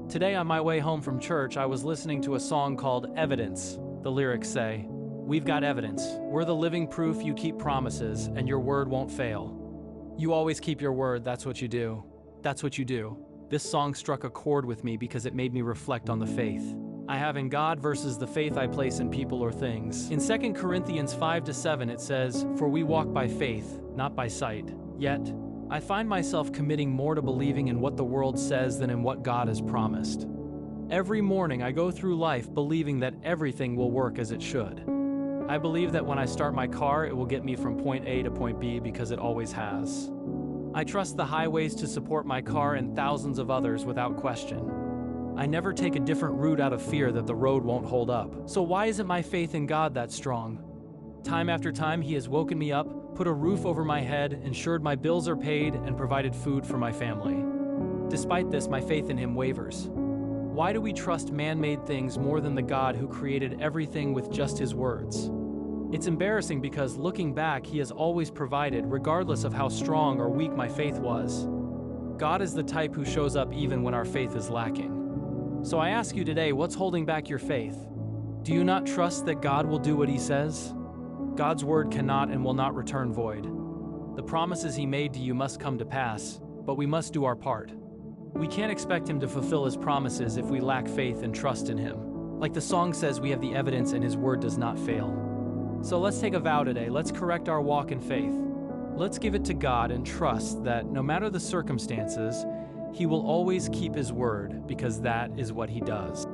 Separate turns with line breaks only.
Today on my way home from church, I was listening to a song called Evidence. The lyrics say, "We've got evidence. We're the living proof you keep promises, and your word won't fail." You always keep your word, that's what you do. That's what you do. This song struck a chord with me because it made me reflect on the faith I have in God versus the faith I place in people or things. In 2 Corinthians 5-7 it says, "For we walk by faith, not by sight." Yet, I find myself committing more to believing in what the world says than in what God has promised. Every morning I go through life believing that everything will work as it should. I believe that when I start my car, it will get me from point A to point B because it always has. I trust the highways to support my car and thousands of others without question. I never take a different route out of fear that the road won't hold up. So why isn't my faith in God that strong? Time after time, He has woken me up, put a roof over my head, ensured my bills are paid, and provided food for my family. Despite this, my faith in Him wavers. Why do we trust man-made things more than the God who created everything with just His words? It's embarrassing because looking back, He has always provided, regardless of how strong or weak my faith was. God is the type who shows up even when our faith is lacking. So I ask you today, what's holding back your faith? Do you not trust that God will do what He says? God's word cannot and will not return void. The promises He made to you must come to pass, but we must do our part. We can't expect Him to fulfill His promises if we lack faith and trust in Him. Like the song says, we have the evidence and His word does not fail. So let's take a vow today. Let's correct our walk in faith. Let's give it to God and trust that no matter the circumstances, He will always keep His word because that is what He does.